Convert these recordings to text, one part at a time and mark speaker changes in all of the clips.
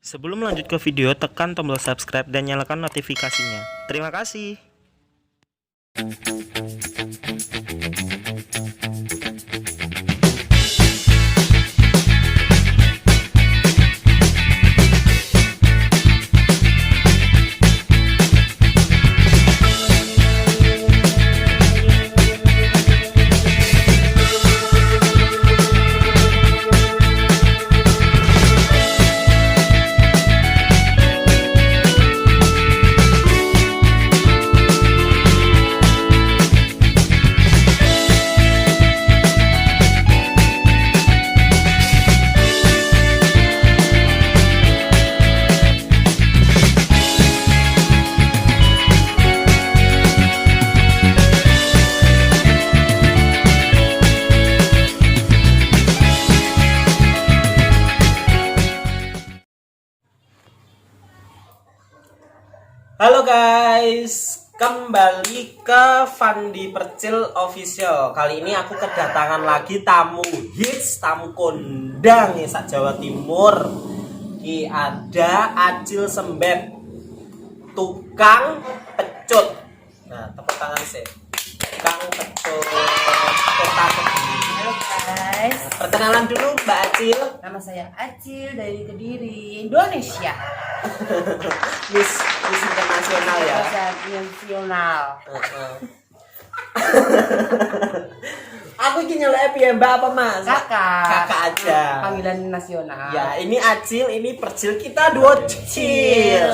Speaker 1: Sebelum lanjut ke video, tekan tombol subscribe dan nyalakan notifikasinya. Terima kasih. Halo guys, kembali ke Fandi Percil Official. Kali ini aku kedatangan lagi tamu hits, tamu kondang ya sak Jawa Timur. Ki ada Acil Sembet, tukang pecut. Nah, tepuk tangan sih. Tukang pecut kota Kediri.
Speaker 2: Halo guys,
Speaker 1: Perkenalan dulu Mbak Acil.
Speaker 2: nama saya Acil dari Kediri, Indonesia.
Speaker 1: Miss Internasional ya.
Speaker 2: Bahasa nasional.
Speaker 1: Aku ingin nyelep ya Mbak apa Mas?
Speaker 2: Kakak.
Speaker 1: Kakak aja.
Speaker 2: Panggilan nasional.
Speaker 1: Ya, ini Acil, ini Percil, kita duo Cil.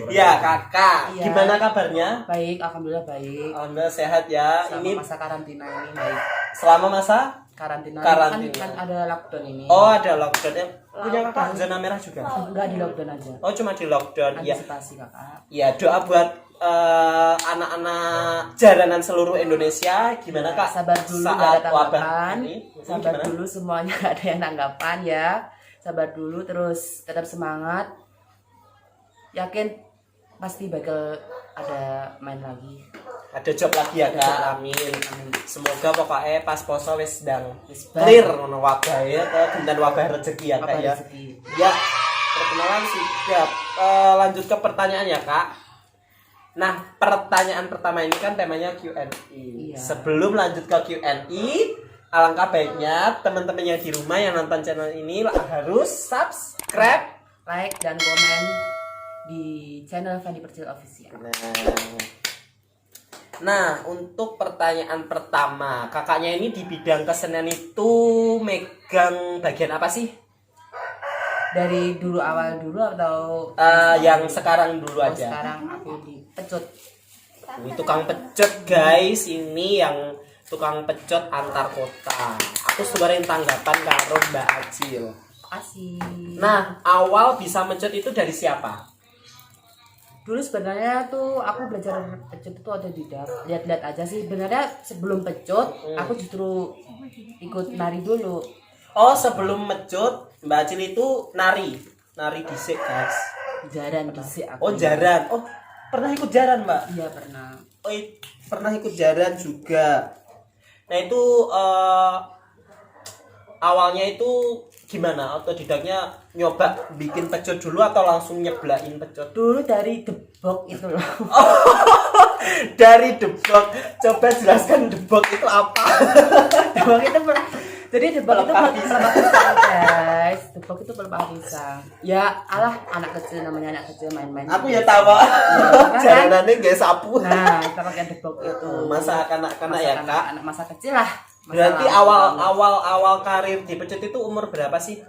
Speaker 1: Ya, Kakak.
Speaker 2: Iya.
Speaker 1: Gimana kabarnya?
Speaker 2: Baik, alhamdulillah baik.
Speaker 1: Alhamdulillah sehat ya.
Speaker 2: Selama
Speaker 1: Ini
Speaker 2: masa karantina ini baik.
Speaker 1: selama masa
Speaker 2: Karantina,
Speaker 1: Karantina.
Speaker 2: Kan ada lockdown ini.
Speaker 1: Oh, ada lockdown ya. Punya Kakak zona merah juga.
Speaker 2: Enggak di lockdown aja.
Speaker 1: Oh, cuma di lockdown ya.
Speaker 2: Antisipasi kakak.
Speaker 1: Ya, doa buat anak-anak jalanan seluruh Indonesia. Gimana Kak?
Speaker 2: Sabar dulu, nggak
Speaker 1: saat
Speaker 2: ada
Speaker 1: wabah
Speaker 2: tanggapan.
Speaker 1: ini?
Speaker 2: Sabar
Speaker 1: Gimana?
Speaker 2: dulu, semuanya nggak ada yang tanggapan ya. Sabar dulu, terus tetap semangat. Yakin pasti bakal ada main lagi.
Speaker 1: Ada job lagi ya
Speaker 2: Ada job
Speaker 1: Kak.
Speaker 2: lagi.
Speaker 1: Amin.
Speaker 2: Amin.
Speaker 1: Semoga pokoknya pas poso wis sedang
Speaker 2: Wis
Speaker 1: clear ngono wabah ya, dan wabah rezeki ya Kak
Speaker 2: Apa
Speaker 1: ya.
Speaker 2: rezeki?
Speaker 1: Ya, perkenalan siap. Lanjut ke pertanyaan ya Kak. Nah, pertanyaan pertama ini kan temanya Q&A.
Speaker 2: Iya.
Speaker 1: Sebelum lanjut ke Q&A, alangkah baiknya teman-teman yang di rumah yang nonton channel ini harus subscribe.
Speaker 2: Like dan komen di channel Fandi Percil Official.
Speaker 1: Nah, untuk pertanyaan pertama, kakaknya ini di bidang kesenian itu megang bagian apa sih?
Speaker 2: Dari dulu awal dulu atau
Speaker 1: Yang sekarang dulu
Speaker 2: Oh,
Speaker 1: aja.
Speaker 2: sekarang aku di pecut.
Speaker 1: Ini tukang pecut guys, ini yang tukang pecut antar kota. Aku sebarin tanggapan karo Mbak Acil.
Speaker 2: Makasih.
Speaker 1: Nah, awal bisa mecut itu dari siapa?
Speaker 2: Dulu sebenarnya tuh aku belajar pecut itu otodidak. Lihat-lihat aja sih. Sebenarnya sebelum pecut, aku justru ikut nari dulu.
Speaker 1: Oh, sebelum mecut, Mbak Acil itu nari dhisik guys.
Speaker 2: Jaran dhisik aku.
Speaker 1: Oh, jaran. Oh, pernah ikut jaran, Mbak?
Speaker 2: Iya pernah.
Speaker 1: Oh, pernah ikut jaran juga. Nah, itu awalnya itu gimana? Otodidaknya nyoba bikin pecut dulu atau langsung nyeblain pecut?
Speaker 2: Dulu dari debok itu loh.
Speaker 1: Dari debok. Coba jelaskan debok itu apa?
Speaker 2: Debok itu jadi debok itu
Speaker 1: Pelepah
Speaker 2: pelepah pisang guys. Debok itu pelepah pisang. Ya alah anak kecil, namanya anak kecil main-main.
Speaker 1: Aku ya tahu.
Speaker 2: kan?
Speaker 1: Jalanannya nggak sapu.
Speaker 2: Nah kita pakai debok itu.
Speaker 1: Masa kanak-kanak ya, Kak?
Speaker 2: Anak masa kecil lah. Masa
Speaker 1: Berarti
Speaker 2: lalu.
Speaker 1: awal karir di pecut itu umur berapa sih?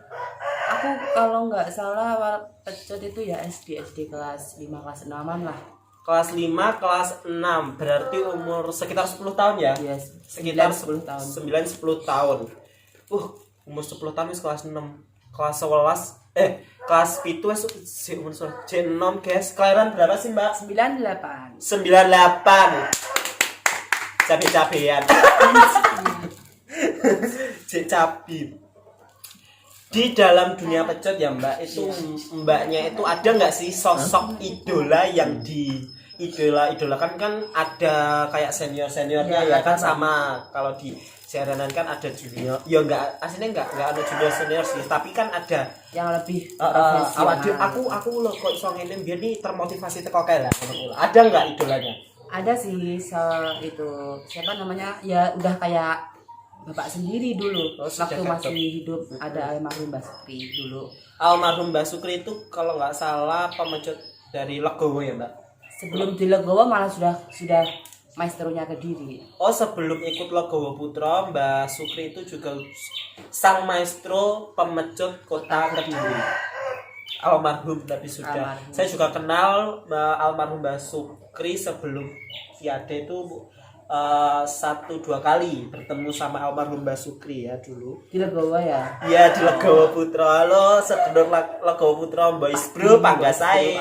Speaker 2: Aku kalau nggak salah awal pecut itu ya SD kelas 5 kelas 6-an lah.
Speaker 1: Kelas 5, kelas 6. Berarti umur sekitar 10 tahun ya?
Speaker 2: Yes,
Speaker 1: Sekitar
Speaker 2: 10 tahun.
Speaker 1: 9-10 tahun. Umur 10 tahun wis kelas 6. Kelas 11 kelas 7 wis umur 6 guys. Kelahiran berapa sih, Mbak?
Speaker 2: 98.
Speaker 1: 98. Cabe-cabean. Cek cabi. Di dalam dunia pecut ya Mbak, itu mbaknya itu ada nggak sih sosok idola yang idola kan ada kayak seniornya ya kan sama. Kalau di jaranan kan ada junior. Ya enggak, aslinya enggak ada junior senior sih, tapi kan ada
Speaker 2: yang lebih
Speaker 1: awak aku lo kok iso ngene biar nih termotivasi teko kae lah. Ada enggak idolanya?
Speaker 2: Ada sih itu siapa namanya ya udah kayak bapak sendiri dulu waktu masih hidup, ada almarhum Mbak Sukri dulu.
Speaker 1: Almarhum Mbak Sukri itu kalau nggak salah pemecut dari Legowo ya Mbak.
Speaker 2: Sebelum di Legowo malah sudah maestronya Kediri.
Speaker 1: Oh sebelum ikut Legowo Putra, Mbak Sukri itu juga sang maestro pemecut kota Kediri. Almarhum tapi sudah.
Speaker 2: Almarhum.
Speaker 1: Saya juga kenal almarhum Mbak Sukri sebelum Tiade itu 1-2 kali bertemu sama almarhum Mbak Sukri ya dulu.
Speaker 2: Di Legowo ya?
Speaker 1: Iya di Legowo Putra. Halo sedulur Legowo Putra Boys Bro panggasae.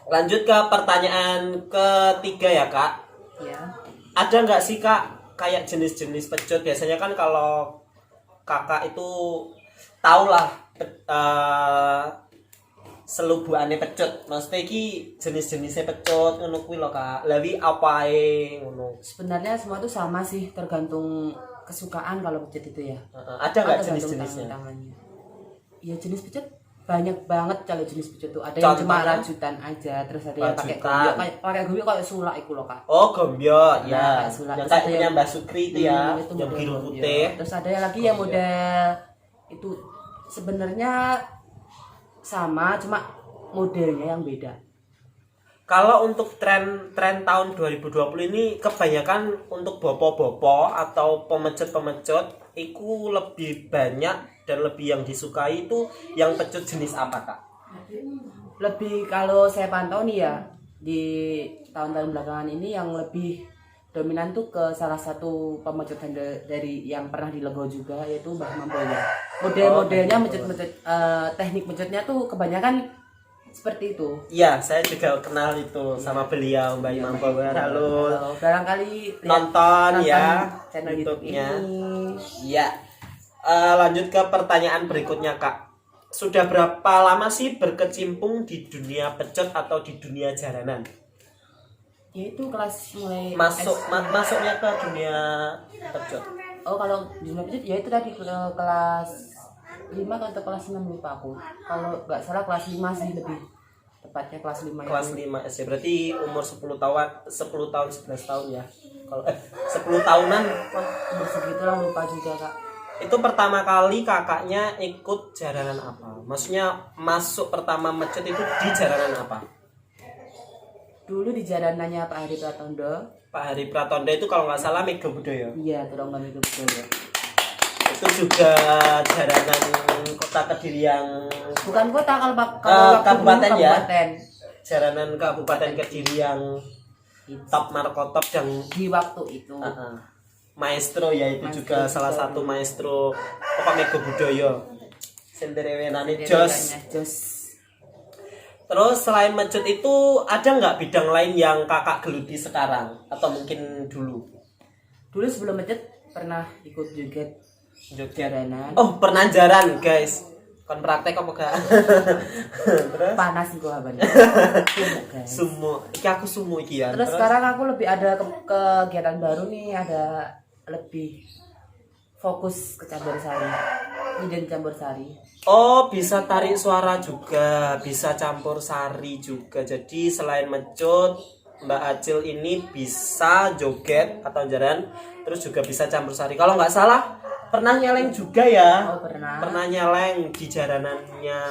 Speaker 1: Lanjut ke pertanyaan ketiga ya Kak.
Speaker 2: Ya.
Speaker 1: Ada nggak sih Kak kayak jenis-jenis pecut? Biasanya kan kalau kakak itu tahulah selubuhane pecut. Maksudnya iki jenis-jenisnya pecut ngono kuwi lho Kak. Lah wi apae ngono.
Speaker 2: Sebenarnya semua itu sama sih, tergantung kesukaan kalau pecut itu ya.
Speaker 1: Ada nggak
Speaker 2: Tergantung
Speaker 1: jenis-jenisnya?
Speaker 2: tangannya. Ya jenis pecut banyak banget kalau jenis pecut tuh. Ada yang cuma
Speaker 1: Contohnya?
Speaker 2: rajutan aja, terus ada yang pakai
Speaker 1: Rajutan.
Speaker 2: gombyo, pakai gombyo kayak sulak iku loh Kak.
Speaker 1: Oh gombyo ya.
Speaker 2: kayak sulak.
Speaker 1: Yang
Speaker 2: Terus
Speaker 1: kayak
Speaker 2: ada
Speaker 1: punya
Speaker 2: yang-
Speaker 1: Mbak Sukri itu ya,
Speaker 2: itu
Speaker 1: yang
Speaker 2: model
Speaker 1: biru
Speaker 2: gombyo.
Speaker 1: putih.
Speaker 2: Terus ada lagi yang
Speaker 1: Gombyo.
Speaker 2: model itu sebenarnya sama, cuma modelnya yang beda.
Speaker 1: Kalau untuk tren tahun 2020 ini kebanyakan untuk bopo-bopo atau pemecut-pemecut itu lebih banyak dan lebih yang disukai itu yang pecut jenis apa Kak?
Speaker 2: Lebih kalau saya pantau nih ya, di tahun-tahun belakangan ini yang lebih dominan tuh ke salah satu pemecut dari yang pernah di Legowo juga, yaitu Mbah Mamboya. Model-modelnya teknik mecutnya tuh kebanyakan seperti itu.
Speaker 1: Iya, saya juga kenal itu sama beliau Mbak Imam Bawar. Halo.
Speaker 2: Kalau barangkali
Speaker 1: Nonton ya
Speaker 2: channel YouTube-nya.
Speaker 1: YouTube-nya. Iya. Lanjut ke pertanyaan berikutnya Kak. Sudah berapa lama sih berkecimpung di dunia pecut atau di dunia jaranan?
Speaker 2: Yaitu kelas mulai
Speaker 1: Masuknya ke dunia pecut.
Speaker 2: Oh kalau di dunia pecut ya itu tadi kelas 5 atau kelas 6 lupa aku. Kalau nggak salah kelas 5 sih lebih tepatnya kelas 5
Speaker 1: Kelas 5 SD berarti umur 10 tahun 11 tahun ya. Kalau 10 tahunan
Speaker 2: Wah, umur segitulah lupa juga Kak.
Speaker 1: itu pertama kali kakaknya ikut jaranan apa? Maksudnya masuk pertama mecut itu di jaranan apa?
Speaker 2: Dulu di jalanannya Pak Hari Pratondo.
Speaker 1: Pak Hari Pratondo itu kalau nggak salah Mega Budaya.
Speaker 2: Iya, Teronggan itu betul ya.
Speaker 1: Itu juga jaranan kota Kediri yang
Speaker 2: Bukan kota kalau waktu
Speaker 1: kabupaten
Speaker 2: dulu
Speaker 1: ya?
Speaker 2: kabupaten.
Speaker 1: jaranan Kabupaten Kediri yang top markotop yang
Speaker 2: Di waktu itu.
Speaker 1: maestro ya itu
Speaker 2: Maestro
Speaker 1: juga salah
Speaker 2: juga.
Speaker 1: satu maestro apa Mega Budaya. Senderewenane jos.
Speaker 2: Jos.
Speaker 1: Terus selain mecut itu ada nggak bidang lain yang kakak geluti sekarang atau mungkin dulu?
Speaker 2: Dulu sebelum macet pernah ikut joget jaranan.
Speaker 1: Oh pernah jaran guys. Kon praktek apa gak? Terus
Speaker 2: Panas sih gua abang. Guys.
Speaker 1: sumo, iki aku sumo iki ya.
Speaker 2: Terus sekarang aku lebih ada kegiatan baru nih, ada lebih fokus ke campur sari. Nyiden campur sari.
Speaker 1: Oh bisa tarik suara juga, bisa campur sari juga. Jadi selain mecut, Mbak Acil ini bisa joget atau jaran, terus juga bisa campur sari. Kalau nggak salah pernah nyeleng juga ya?
Speaker 2: Oh pernah.
Speaker 1: Pernah nyeleng di jaranannya,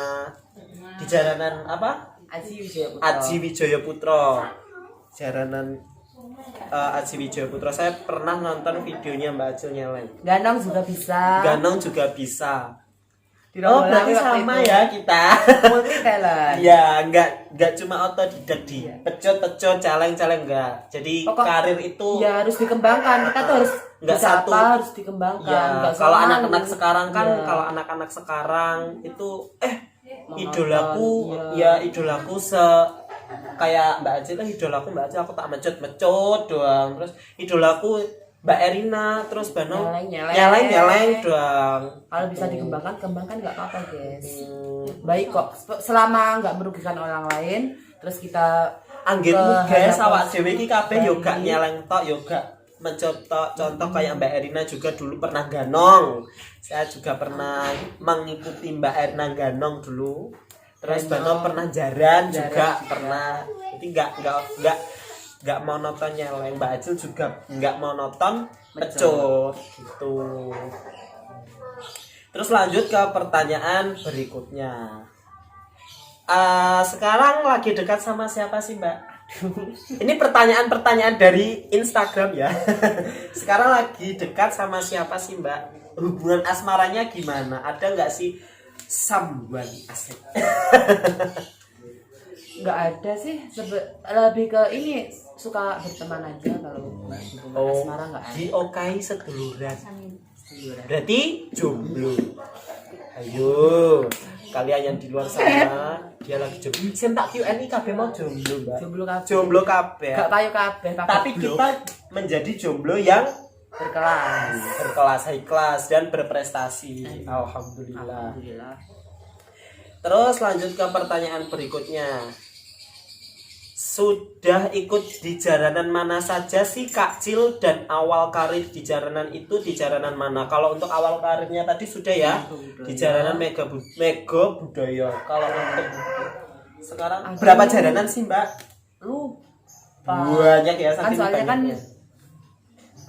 Speaker 1: di jaranan apa?
Speaker 2: Aji Wijaya Putra.
Speaker 1: Aji Wijaya Putra. Jaranan Aji Wijaya Putra. Saya pernah nonton videonya Mbak Acil nyeleng.
Speaker 2: Ganong juga bisa.
Speaker 1: Ganong juga bisa.
Speaker 2: Di
Speaker 1: Oh
Speaker 2: Rombongan
Speaker 1: berarti
Speaker 2: waktu
Speaker 1: sama
Speaker 2: itu.
Speaker 1: ya kita.
Speaker 2: Multi talent.
Speaker 1: Iya, enggak cuma otodidak di pecot-pecot, caleng-caleng enggak. Jadi
Speaker 2: Pokok-
Speaker 1: karir itu
Speaker 2: Ya harus dikembangkan. Kita tuh harus
Speaker 1: Nggak
Speaker 2: bisa
Speaker 1: satu.
Speaker 2: apa, harus dikembangkan.
Speaker 1: ya
Speaker 2: Nggak
Speaker 1: kalau
Speaker 2: sama
Speaker 1: anak-anak
Speaker 2: lu.
Speaker 1: sekarang kan
Speaker 2: Iya.
Speaker 1: kalau anak-anak sekarang itu
Speaker 2: Menonton,
Speaker 1: idolaku
Speaker 2: iya.
Speaker 1: ya idolaku kayak Mbak Acil idolaku Mbak Acil aku tak mecut doang. Terus idolaku Mbak Erina terus Bano
Speaker 2: Nyeleng.
Speaker 1: nyeleng dong.
Speaker 2: Kalau bisa dikembangkan, kembangkan nggak apa-apa guys. Baik kok, selama nggak merugikan orang lain. Terus kita
Speaker 1: Anggitmu guys,
Speaker 2: hadapan
Speaker 1: awak dhewe iki kabeh yo gak
Speaker 2: baik.
Speaker 1: nyeleng tok, yo gak mencontoh contoh kayak Mbak Erina juga dulu pernah ganong. Saya juga pernah mengikuti Mbak Erina ganong dulu. Terus Bano pernah jaran juga pernah. Jadi nggak monoton nyeleng. Mbak Acil juga nggak monoton mecut gitu. Terus lanjut ke pertanyaan berikutnya. Sekarang lagi dekat sama siapa sih Mbak? Ini pertanyaan-pertanyaan dari Instagram ya. Sekarang lagi dekat sama siapa sih Mbak? Hubungan asmaranya gimana? Ada nggak sih someone asik?
Speaker 2: Nggak ada sih, lebih ke ini suka berteman aja kalau hubungan asmara nggak ada.
Speaker 1: Diokai seduluran. Berarti jomblo. Ayo, kalian yang di luar sana, dia lagi jomblo. Sen tak QNI kabeh mau jomblo, Mbak. Jomblo kabeh.
Speaker 2: Gak payu kabeh.
Speaker 1: Tapi kita menjadi jomblo yang
Speaker 2: berkelas,
Speaker 1: high class dan berprestasi. Alhamdulillah.
Speaker 2: Alhamdulillah.
Speaker 1: Terus lanjut ke pertanyaan berikutnya. Sudah ikut di jaranan mana saja sih Kak Cil, dan awal karir di jaranan itu di jaranan mana? Kalau untuk awal karirnya tadi sudah ya di jaranan Mega Budaya. Kalau untuk sekarang berapa jaranan sih Mbak?
Speaker 2: Lupa.
Speaker 1: Banyak ya,
Speaker 2: Kan
Speaker 1: saking
Speaker 2: soalnya kan
Speaker 1: banyaknya.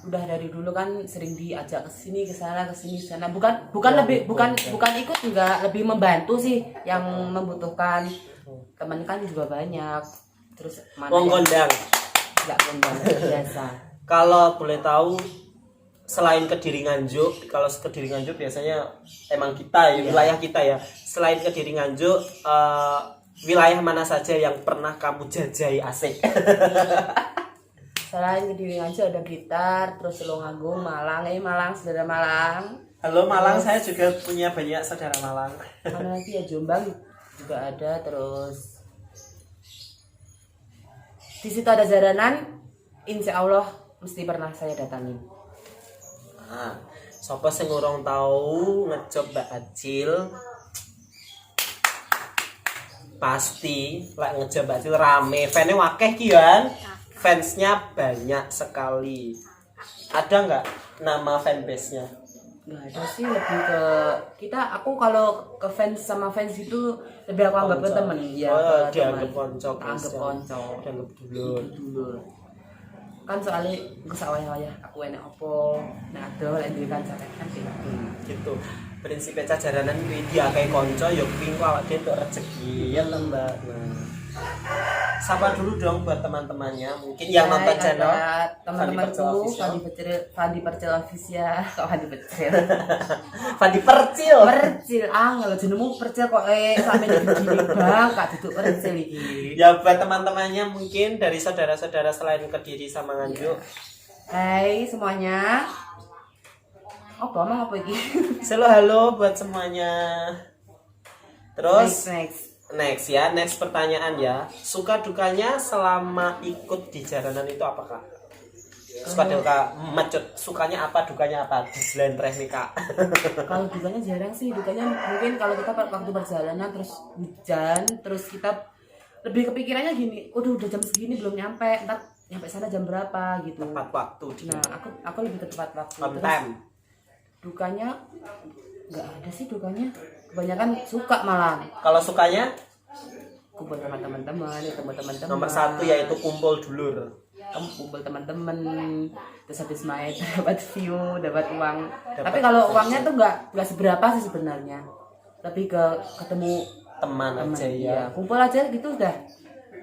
Speaker 2: udah dari dulu kan sering diajak ke sini ke sana ke sini sana. Bukan lebih bukan ikut, juga lebih membantu sih yang membutuhkan. Teman kan juga banyak. Terus mana
Speaker 1: Wong kondang.
Speaker 2: enggak kondang biasa.
Speaker 1: Kalau boleh tahu, selain Kediri Nganjuk, kalau Kediri Nganjuk biasanya emang kita ya, wilayah kita ya. Selain Kediri Nganjuk, wilayah mana saja yang pernah kamu jajahi asik?
Speaker 2: Selain Kediri Nganjuk ada Blitar, terus Tulungagung, Malang, saudara Malang.
Speaker 1: Halo Malang, saya juga punya banyak saudara Malang.
Speaker 2: Mana lagi ya, Jombang juga ada. Terus di situ ada jaranan, insya Allah mesti pernah saya datangin.
Speaker 1: Nah, sopo sing urung tahu ngejob Mbak Acil, pasti lek ngejob Mbak Acil rame, fans-nya wakeh kian. Fansnya banyak sekali. Ada nggak nama fanbase-nya?
Speaker 2: Nggak ada sih, lebih ke aku kalau ke fans sama fans itu lebih aku anggap ke temen ya.
Speaker 1: Oh,
Speaker 2: ke
Speaker 1: dianggap
Speaker 2: teman.
Speaker 1: konco,
Speaker 2: Anggap konco.
Speaker 1: dianggap dulur.
Speaker 2: Dulur. Kan soalnya gue sawaya-waya aku enak opo, nah ada lek duwe kanca kan
Speaker 1: Gitu. Prinsipnya jaranan kuwi diakai konco ya kuwi awak dhewe entuk rezeki ya Mbak. Nah. Sapa dulu dong buat teman-temannya mungkin yang nonton channel
Speaker 2: teman-temanku Fandi Percil official. Kok Fandi Percil?
Speaker 1: Fandi Percil.
Speaker 2: Percil kalau jenengmu Percil kok sampe gini Bang, Kak duduk Percil iki.
Speaker 1: Ya buat teman-temannya mungkin dari saudara-saudara selain Kediri sama Nganjuk.
Speaker 2: Hai semuanya. Ngomong apa iki?
Speaker 1: Halo buat semuanya. Terus
Speaker 2: Next.
Speaker 1: next pertanyaan ya. Suka dukanya selama ikut di jaranan itu apa Kak? Suka duka mecut, sukanya apa, dukanya apa? Dijlentreh nih Kak.
Speaker 2: Kalau dukanya jarang sih, dukanya mungkin kalau kita waktu perjalanan terus hujan, terus kita lebih kepikirannya gini, udah jam segini belum nyampe, ntar nyampe sana jam berapa gitu.
Speaker 1: Tepat waktu.
Speaker 2: Nah, aku lebih ke tepat waktu.
Speaker 1: On
Speaker 2: Terus
Speaker 1: time.
Speaker 2: dukanya nggak ada sih dukanya. Kebanyakan suka malah.
Speaker 1: Kalau sukanya
Speaker 2: Kumpul sama teman-teman, teman-teman.
Speaker 1: nomor satu yaitu kumpul dulur.
Speaker 2: Kumpul teman-teman, terus habis main dapat view, dapat uang. Tapi kalau uangnya tuh nggak seberapa sih sebenarnya. Lebih ke ketemu
Speaker 1: Teman aja ya.
Speaker 2: Kumpul aja gitu udah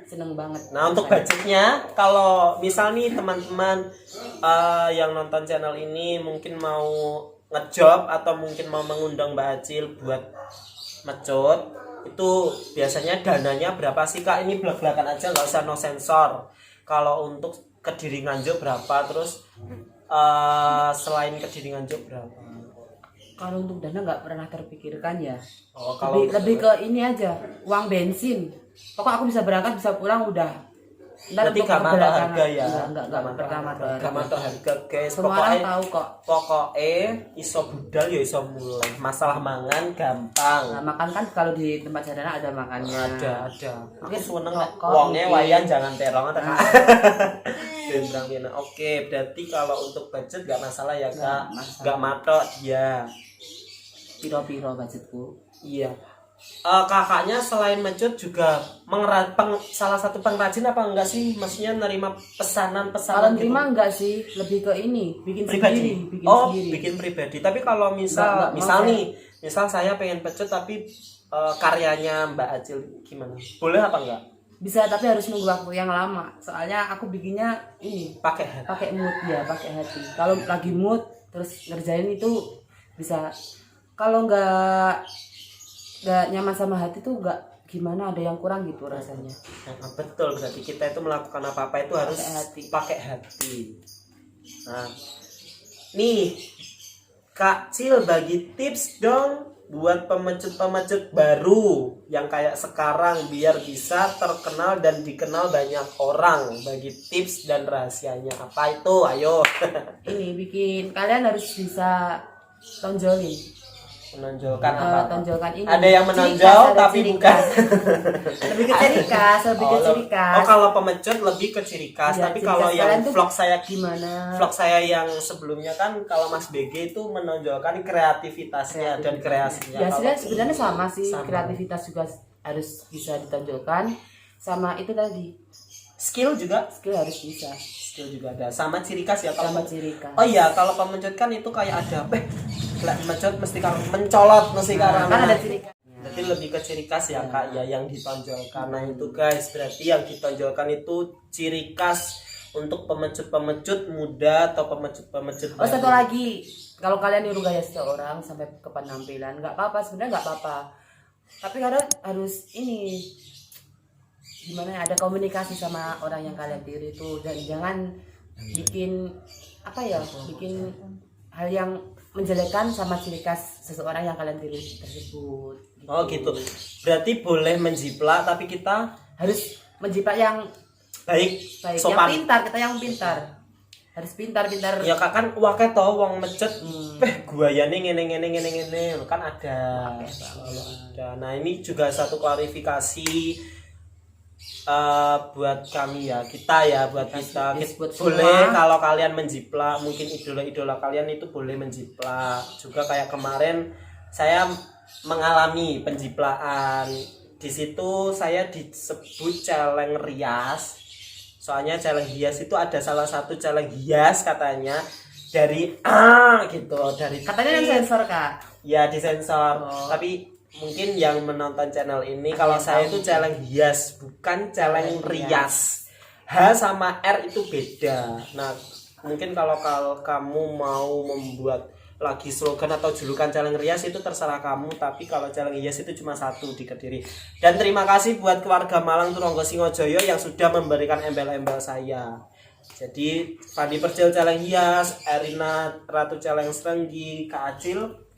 Speaker 2: seneng banget.
Speaker 1: Nah untuk budgetnya, kalau misal nih teman-teman yang nonton channel ini mungkin mau ngejob atau mungkin mau mengundang Mbak Acil buat mecut, itu biasanya dananya berapa sih Kak? Ini belak-belakan aja, nggak usah no sensor. Kalau untuk Kediri Nganjuk berapa, terus selain Kediri Nganjuk berapa?
Speaker 2: Kalau untuk dana nggak pernah terpikirkan ya.
Speaker 1: Oh, kalau
Speaker 2: lebih ke ini aja, uang bensin. Pokok aku bisa berangkat bisa pulang udah Ntar
Speaker 1: Berarti
Speaker 2: untuk
Speaker 1: gak matok
Speaker 2: belakangan-
Speaker 1: harga ya.
Speaker 2: Enggak pernah matok harga.
Speaker 1: Gak matok harga guys.
Speaker 2: Semua orang tahu kok.
Speaker 1: Pokoknya iso budal ya iso mulai. Masalah mangan gampang.
Speaker 2: Nah, makan kan kalau di tempat jarana ada makannya.
Speaker 1: Ada. Aku
Speaker 2: Mungkin
Speaker 1: seneng
Speaker 2: rokok,
Speaker 1: wonge
Speaker 2: mungkin.
Speaker 1: wayan jangan terong atau Kak. Bendrang pina. Oke, berarti kalau untuk budget gak masalah ya Kak.
Speaker 2: masalah.
Speaker 1: Gak matok ya.
Speaker 2: Piro-piro budgetku.
Speaker 1: Iya. Kakaknya selain mencut juga salah satu pengrajin apa enggak sih? Maksudnya nerima
Speaker 2: Kalau
Speaker 1: pesanan-pesanan
Speaker 2: terima enggak sih, lebih ke ini, bikin
Speaker 1: pribadi.
Speaker 2: sendiri,
Speaker 1: Bikin pribadi. Tapi kalau misal
Speaker 2: Enggak,
Speaker 1: misal saya pengen pecut tapi karyanya Mbak Acil gimana? Boleh apa enggak?
Speaker 2: Bisa, tapi harus nunggu waktu yang lama. Soalnya aku bikinnya ini pakai mood ya, pakai hati. Kalau lagi mood terus ngerjain itu bisa. Kalau nggak nyaman sama hati tuh nggak gimana, ada yang kurang gitu rasanya.
Speaker 1: Betul, berarti kita itu melakukan apa-apa itu harus pakai hati. Nah, nih Kak Cil bagi tips dong buat pemecut-pemecut baru yang kayak sekarang biar bisa terkenal dan dikenal banyak orang. Bagi tips dan rahasianya apa itu? Ayo.
Speaker 2: Ini bikin kalian harus bisa tonjolin.
Speaker 1: Menonjolkan apa?
Speaker 2: Tonjolkan ini.
Speaker 1: Ada yang menonjol
Speaker 2: Ciri khas, ada
Speaker 1: tapi
Speaker 2: ciri
Speaker 1: bukan.
Speaker 2: khas. Lebih ke ciri khas, lebih ke ciri khas.
Speaker 1: Oh, kalau pemecut lebih ke ciri khas,
Speaker 2: Ya,
Speaker 1: tapi
Speaker 2: ciri
Speaker 1: kalau
Speaker 2: khas
Speaker 1: yang
Speaker 2: kalian tuh
Speaker 1: vlog saya
Speaker 2: gimana?
Speaker 1: Vlog saya yang sebelumnya kan kalau Mas BG itu menonjolkan kreativitasnya dan kreasinya.
Speaker 2: Ya
Speaker 1: Kalau-
Speaker 2: sebenarnya sama sih,
Speaker 1: Sama.
Speaker 2: kreativitas juga harus bisa ditonjolkan. Sama itu tadi,
Speaker 1: skill juga,
Speaker 2: skill harus bisa.
Speaker 1: skill juga ada. Sama ciri khas ya kalau.
Speaker 2: Sama ciri khas.
Speaker 1: Oh iya, kalau pemecut kan itu kayak ada mencot mesti kalau mencolot mesti karena
Speaker 2: Kan ada ciri khas.
Speaker 1: Berarti lebih ke ciri khas ya Kak ya yang ditonjolkan. Nah itu guys, berarti yang ditonjolkan itu ciri khas untuk pemecut-pemecut muda atau pemecut-pemecut
Speaker 2: Oh, satu lagi, kalau kalian niru gaya seseorang sampai ke penampilan, nggak apa-apa, sebenarnya nggak apa-apa. Tapi kadang harus ini gimana ya, ada komunikasi sama orang yang kalian tiru itu, dan jangan bikin apa ya, bikin hal yang menjelekkan sama ciri khas seseorang yang kalian tiru tersebut.
Speaker 1: Oh gitu. Berarti boleh menjiplak tapi kita
Speaker 2: Harus menjiplak yang
Speaker 1: baik,
Speaker 2: baik, yang
Speaker 1: sopan.
Speaker 2: pintar, kita yang pintar. Harus pintar-pintar.
Speaker 1: Ya Kak kan wakil to wong mecut guayane ngene kan ada. Selalu ada. Nah, ini juga satu klarifikasi buat kami ya, buat kita
Speaker 2: buat
Speaker 1: boleh
Speaker 2: semua.
Speaker 1: kalau kalian menjiplak, mungkin idola-idola kalian itu boleh menjiplak juga kayak kemarin saya mengalami penjiplaan di situ. Saya disebut celeng rias, soalnya celeng hias itu ada salah satu celeng hias katanya dari gitu, dari
Speaker 2: Katanya yang sensor, Kak.
Speaker 1: ya disensor.
Speaker 2: Oh.
Speaker 1: Tapi mungkin yang menonton channel ini kalau saya itu celeng hias bukan celeng rias. H sama R itu beda. Nah mungkin kalau kamu mau membuat lagi slogan atau julukan celeng rias itu terserah kamu, tapi kalau celeng hias itu cuma satu di Kediri. Dan terima kasih buat keluarga Malang Turonggo Singojoyo yang sudah memberikan embel-embel saya. Jadi Fandi Percil celeng hias, Erina Ratu celeng serenggi, Kak Acil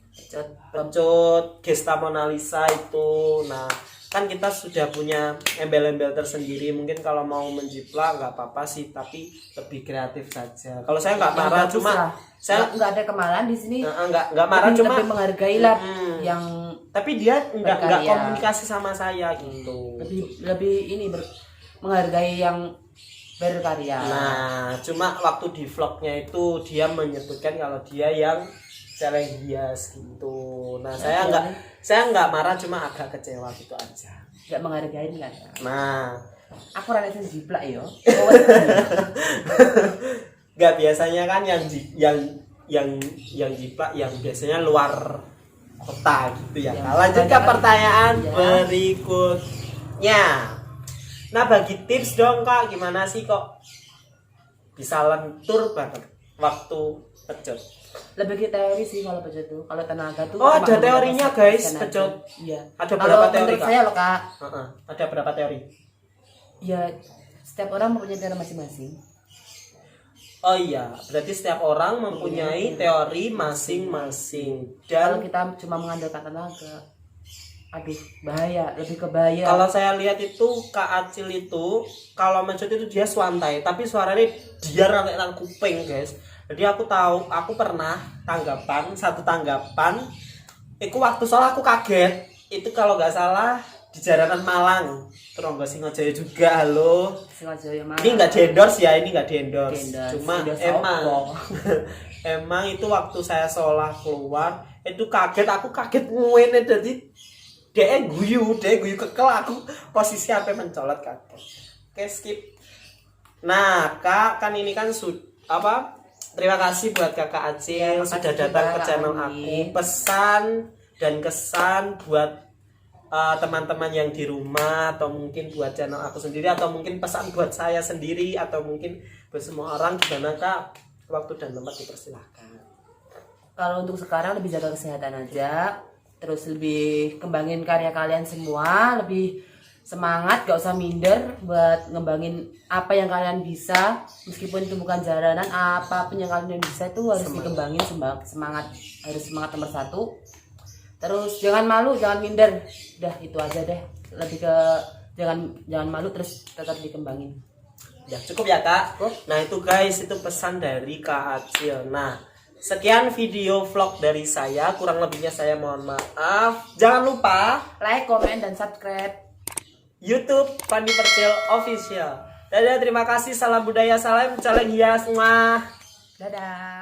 Speaker 1: pecut, Gesta Mona Lisa itu. Nah kan kita sudah punya embel-embel tersendiri. Mungkin kalau mau menjiplak nggak apa-apa sih, tapi lebih kreatif saja. Kalau saya nggak marah,
Speaker 2: Bagus
Speaker 1: cuma
Speaker 2: lah.
Speaker 1: saya
Speaker 2: nggak ada kemarahan di sini.
Speaker 1: nggak marah,
Speaker 2: lebih,
Speaker 1: cuma
Speaker 2: lebih menghargai lah yang
Speaker 1: tapi dia nggak
Speaker 2: berkarya.
Speaker 1: komunikasi sama saya gitu.
Speaker 2: lebih ini menghargai yang berkarya.
Speaker 1: Nah cuma waktu di vlognya itu dia menyebutkan kalau dia yang celeng hias gitu. Nah saya nggak marah, cuma agak kecewa gitu aja.
Speaker 2: Nggak menghargai kan.
Speaker 1: Nah
Speaker 2: Aku rada jiplak yo.
Speaker 1: nggak, biasanya kan yang jiplak yang biasanya luar kota gitu ya. Nah, lanjut ke pertanyaan berikutnya. Nah bagi tips dong Kak, gimana sih kok bisa lentur banget waktu pecut?
Speaker 2: Lebih ke teori sih kalau pecut tuh. Kalau tenaga tuh.
Speaker 1: Oh
Speaker 2: cuma
Speaker 1: ada teorinya
Speaker 2: beberapa
Speaker 1: guys
Speaker 2: persen aja.
Speaker 1: pecut.
Speaker 2: Iya.
Speaker 1: Ada
Speaker 2: Kalau
Speaker 1: berapa teori
Speaker 2: menurut
Speaker 1: Kak?
Speaker 2: saya loh, Kak.
Speaker 1: Ada berapa teori?
Speaker 2: Ya setiap orang mempunyai teori masing-masing.
Speaker 1: Oh iya, berarti setiap orang mempunyai teori masing-masing.
Speaker 2: Kalau
Speaker 1: Dan
Speaker 2: kita cuma mengandalkan tenaga, aduh bahaya, lebih ke bahaya.
Speaker 1: Kalau saya lihat itu Kak Acil itu kalau mencut itu dia swantai, tapi suaranya dia sampai nang kuping, guys. Jadi aku tahu, aku pernah satu tanggapan itu waktu soal aku kaget. Itu kalau nggak salah di Jaranan Malang, Teronggo Singojaya juga. Halo.
Speaker 2: Singojaya mana?
Speaker 1: Ini nggak di-endorse ya, ini nggak di-endorse.
Speaker 2: Di-endorse.
Speaker 1: Cuma
Speaker 2: Endorse
Speaker 1: emang
Speaker 2: apa?
Speaker 1: emang itu waktu saya sholat keluar itu kaget, aku kaget ngene jadi dia guyu kekel, aku posisi apa mencolot kaget. Oke, skip. Nah, Kak, kan ini kan terima kasih buat Kakak Acil sudah datang ke channel aku. Pesan dan kesan buat teman-teman yang di rumah, atau mungkin buat channel aku sendiri, atau mungkin pesan buat saya sendiri, atau mungkin buat semua orang, gimana Kak? Waktu dan tempat dipersilahkan.
Speaker 2: Kalau untuk sekarang lebih jaga kesehatan aja, terus lebih kembangin karya kalian semua, lebih semangat, gak usah minder buat ngembangin apa yang kalian bisa, meskipun itu bukan jalanan, apapun yang kalian bisa itu harus dikembangin. Semangat, harus semangat nomor satu. Terus jangan malu, jangan minder, udah itu aja deh, lebih ke jangan malu, terus tetap dikembangin.
Speaker 1: Ya cukup ya Kak. Nah itu guys, itu pesan dari Kak Acil. Nah sekian video vlog dari saya, kurang lebihnya saya mohon maaf. Jangan lupa
Speaker 2: like, comment, dan subscribe
Speaker 1: YouTube Fandi Percil Official. Dadah, terima kasih, salam budaya, salam caleng hias, dadah.